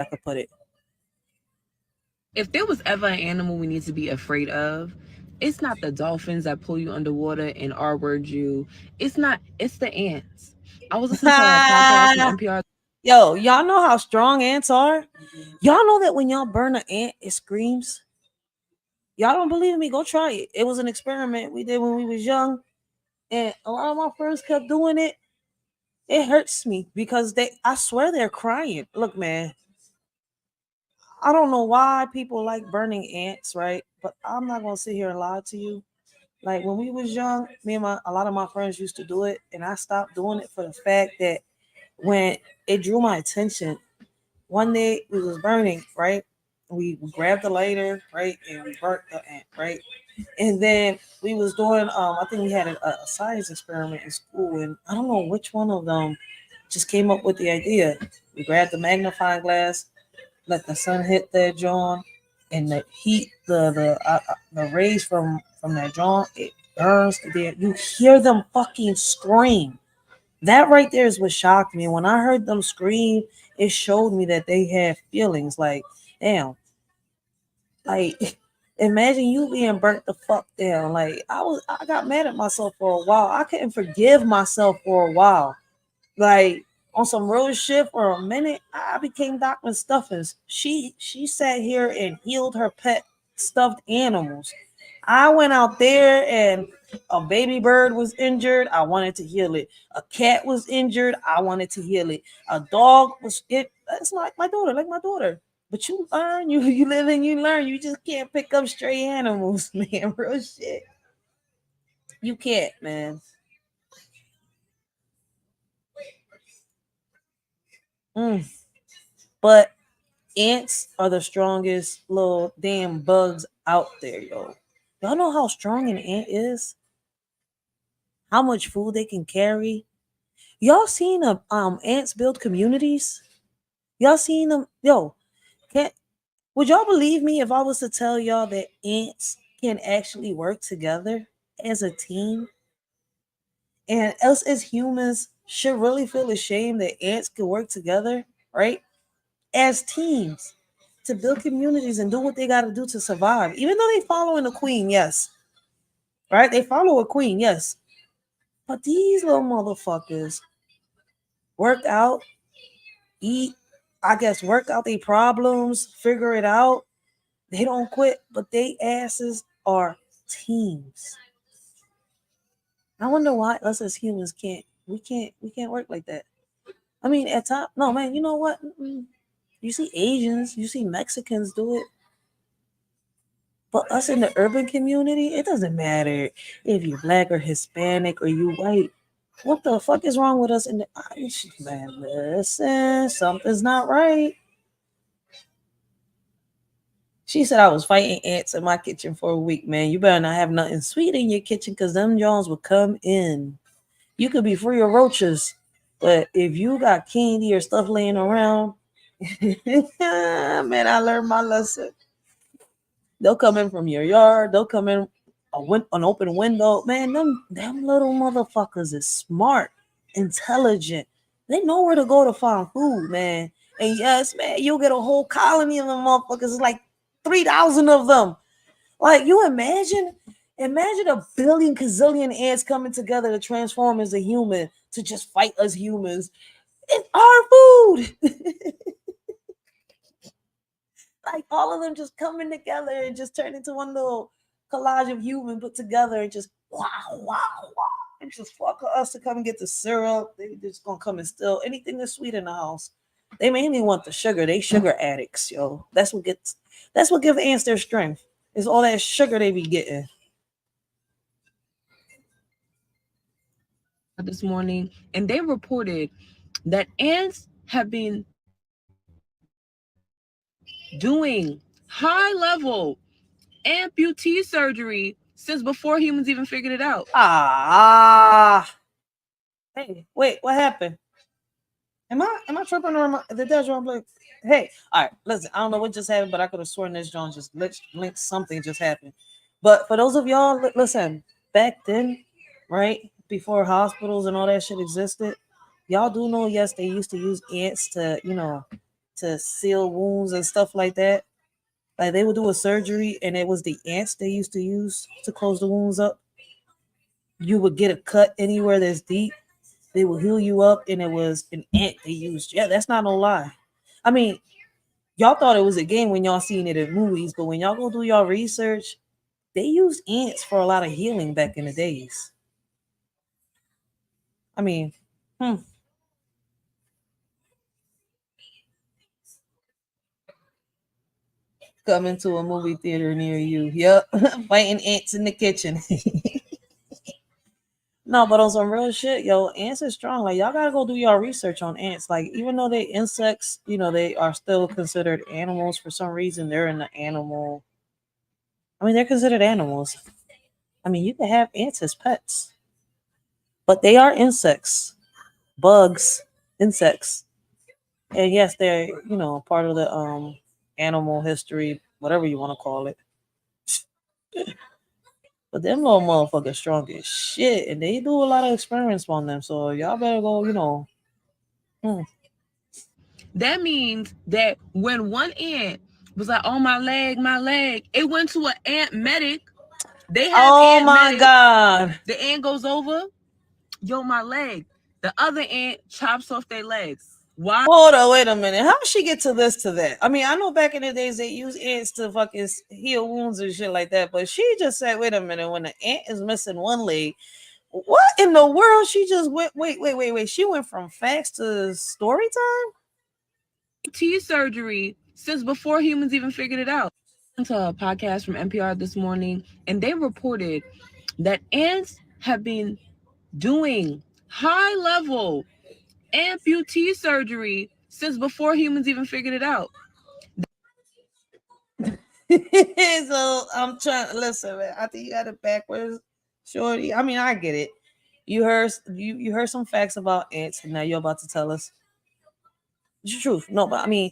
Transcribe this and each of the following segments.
I could put it. If there was ever an animal we need to be afraid of, it's not the dolphins that pull you underwater and R word you. It's not, it's the ants. I was listening to a podcast from NPR. Yo, y'all know how strong ants are? Y'all know that when y'all burn an ant, it screams? Y'all don't believe me? Go try it. It was an experiment we did when we was young, and a lot of my friends kept doing it. It hurts me because I swear they're crying. Look, man, I don't know why people like burning ants, right? But I'm not gonna sit here and lie to you. Like when we was young, me and a lot of my friends used to do it, and I stopped doing it for the fact that when it drew my attention, one day we was burning, right? We grabbed the lighter, right, and we burnt the ant, right? And then we was doing, I think we had a science experiment in school, and I don't know which one of them just came up with the idea. We grabbed the magnifying glass, let the sun hit that joint, and the heat, the rays from that joint, it burns to there. You hear them fucking scream. That right there is what shocked me. When I heard them scream, it showed me that they had feelings. Like, damn, like imagine you being burnt the fuck down. Like I got mad at myself for a while. I couldn't forgive myself for a while. Like on some real shit for a minute, I became Dr. Stuffins. She sat here and healed her pet stuffed animals. I went out there and a baby bird was injured. I wanted to heal it. A cat was injured. I wanted to heal it. A dog was it. It's like my daughter. But you learn, you live and you learn. You just can't pick up stray animals, man. Real shit. You can't, man. Mm. But ants are the strongest little damn bugs out there, yo. Y'all know how strong an ant is? How much food they can carry? Y'all seen ants build communities? Y'all seen them? Yo, can would y'all believe me if I was to tell y'all that ants can actually work together as a team? And us as humans should really feel ashamed that ants can work together, right? As teams to build communities and do what they got to do to survive. Even though they following the queen, yes, right? They follow a queen, yes. But these little motherfuckers work out, eat, I guess, work out their problems, figure it out. They don't quit, but they asses are teams. I wonder why us as humans can't work like that. I mean, at top, no man. You know what? You see Asians, you see Mexicans do it. But us in the urban community, it doesn't matter if you're black or Hispanic or you white. What the fuck is wrong with us in the man? Listen, something's not right. She said I was fighting ants in my kitchen for a week, man. You better not have nothing sweet in your kitchen because them Jones will come in. You could be free of roaches, but if you got candy or stuff laying around, man, I learned my lesson. They'll come in from your yard. They'll come in an open window. Man, them little motherfuckers is smart, intelligent. They know where to go to find food, man. And yes, man, you'll get a whole colony of them motherfuckers. It's like 3,000 of them. Like you imagine a billion gazillion ants coming together to transform as a human to just fight us humans. It's our food. Like all of them just coming together and just turn into one little collage of human put together and just wow, wow, wow. And just fuck us to come and get the syrup. They just gonna come and steal anything that's sweet in the house. They mainly want the sugar. They sugar addicts, yo. That's what gives ants their strength. It's all that sugar they be getting. This morning, and they reported that ants have been doing high level amputee surgery since before humans even figured it out. Ah, hey, wait, what happened? Am I tripping or did that John Blake? Hey, all right, listen. I don't know what just happened, but I could have sworn this John just linked something just happened. But for those of y'all, listen, back then, right before hospitals and all that shit existed, y'all do know. Yes, they used to use ants to seal wounds and stuff like that. Like they would do a surgery and it was the ants they used to use to close the wounds up. You would get a cut anywhere that's deep. They will heal you up, and it was an ant they used. Yeah, that's not no lie. I mean, y'all thought it was a game when y'all seen it in movies, but when y'all go do y'all research, they used ants for a lot of healing back in the days. I mean, hmm, coming to a movie theater near you. Yep, fighting ants in the kitchen. No, but on some real shit, yo, ants are strong. Like y'all gotta go do y'all research on ants. Like even though they insects, they are still considered animals for some reason. They're in the animal. I mean, they're considered animals. I mean, you can have ants as pets, but they are insects, bugs, insects, and yes, they're part of the animal history, whatever you want to call it. But them little motherfuckers strong as shit, and they do a lot of experiments on them. So y'all better go. Hmm. That means that when one ant was like, "Oh my leg," it went to an ant medic. They have Oh ant my medics. god! The ant goes over, yo, my leg. The other ant chops off their legs. Why? Hold on, wait a minute. How did she get to this to that? I mean, I know back in the days they use ants to fucking heal wounds and shit like that, but she just said, "Wait a minute." When the ant is missing one leg, what in the world? She just went. Wait. She went from facts to story time. T surgery since before humans even figured it out. To a podcast from NPR this morning, and they reported that ants have been doing high level amputee surgery since before humans even figured it out. So I'm trying to listen, man. I think you got it backwards, shorty. I mean, I get it. You heard some facts about ants, and now you're about to tell us the truth. No, but I mean,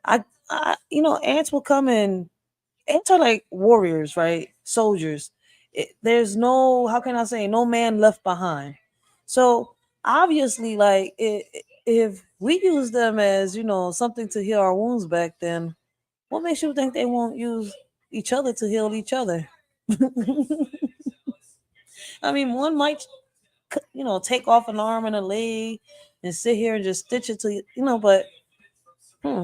ants will come in. Ants are like warriors, right? Soldiers. There's no, how can I say, no man left behind. So obviously, like, if we use them as something to heal our wounds back then, what makes you think they won't use each other to heal each other? I mean, one might, take off an arm and a leg and sit here and just stitch it to but hmm,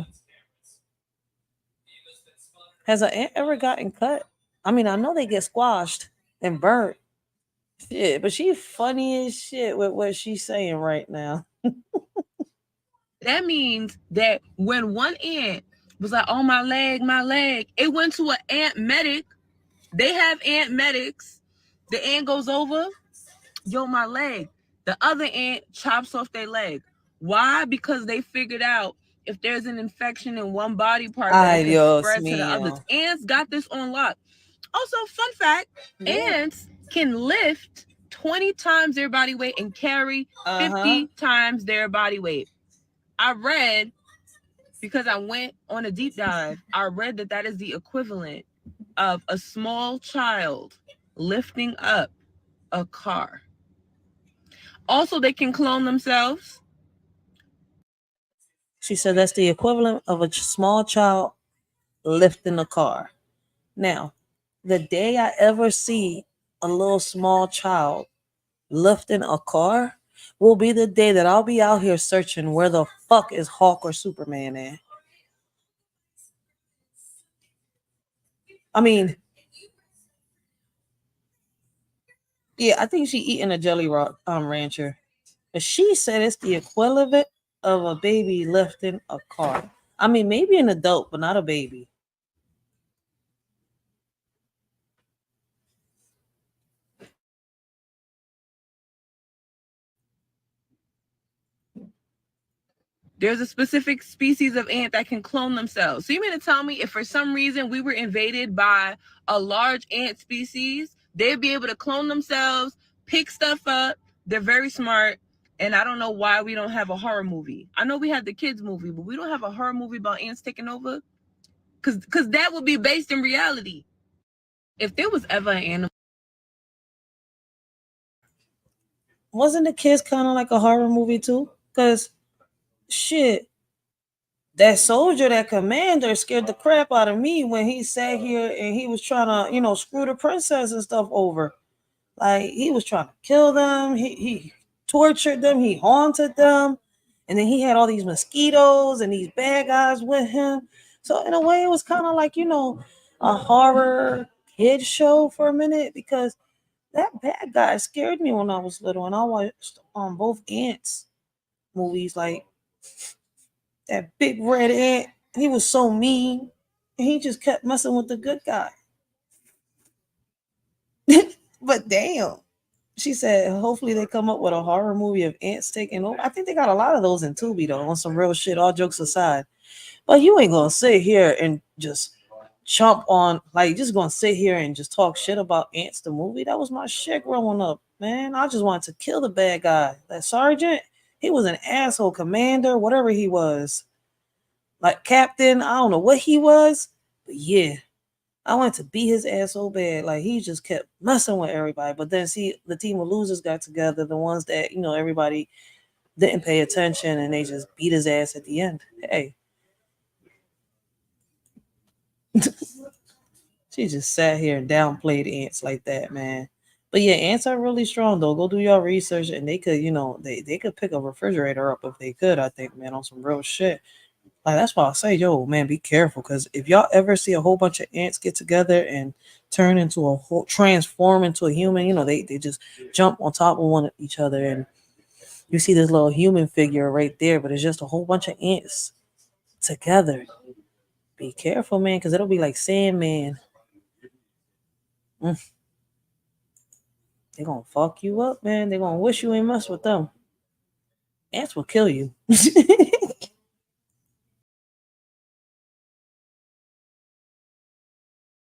has an ant ever gotten cut? I mean, I know they get squashed and burnt. Shit, but she funny as shit with what she's saying right now. That means that when one ant was like, "Oh my leg," it went to an ant medic. They have ant medics. The ant goes over, yo, my leg. The other ant chops off their leg. Why? Because they figured out if there's an infection in one body part that Ay, it can Dios spread to the others. mío. Ants got this on lock. Also, fun fact, Yeah. ants can lift 20 times their body weight and carry 50 times their body weight. I read, because I went on a deep dive, I read that is the equivalent of a small child lifting up a car. Also, they can clone themselves. She said that's the equivalent of a small child lifting a car. Now, the day I ever see a little small child lifting a car will be the day that I'll be out here searching where the fuck is Hulk or Superman at. I mean, yeah, I think she eating a Jelly Rock Rancher. But she said it's the equivalent of a baby lifting a car. I mean, maybe an adult, but not a baby. There's a specific species of ant that can clone themselves. So you mean to tell me if for some reason we were invaded by a large ant species, they'd be able to clone themselves, pick stuff up. They're very smart. And I don't know why we don't have a horror movie. I know we have the kids movie, but we don't have a horror movie about ants taking over. Cause that would be based in reality. If there was ever an animal, Wasn't the kids kind of like a horror movie too? Because shit, that soldier, that commander, scared the crap out of me when he sat here and he was trying to, screw the princess and stuff over. Like he was trying to kill them. He tortured them. He haunted them, and then he had all these mosquitoes and these bad guys with him. So in a way, it was kind of like a horror kid show for a minute because that bad guy scared me when I was little, and I watched both ants movies. Like that big red ant, he was so mean. And he just kept messing with the good guy. But damn. She said, hopefully they come up with a horror movie of ants taking over. I think they got a lot of those in Tubi though, on some real shit, all jokes aside. But you ain't gonna sit here and just chomp on, like, just gonna sit here and just talk shit about Ants the movie. That was my shit growing up, man. I just wanted to kill the bad guy. That sergeant, he was an asshole, commander, whatever he was. Like captain, I don't know what he was, but yeah. I wanted to beat his ass so bad. Like he just kept messing with everybody. But then see, the team of losers got together, the ones that, everybody didn't pay attention and they just beat his ass at the end. Hey. She just sat here and downplayed ants like that, man. But yeah, ants are really strong though. Go do your research and they could, they could pick a refrigerator up if they could, I think, man, on some real shit. Like that's why I say, yo, man, be careful. Cause if y'all ever see a whole bunch of ants get together and turn into a whole transform into a human, they just jump on top of one of each other and you see this little human figure right there, but it's just a whole bunch of ants together. Be careful, man, because it'll be like Sandman. They're gonna fuck you up, man. They're gonna wish you ain't mess with them. Ants will kill you.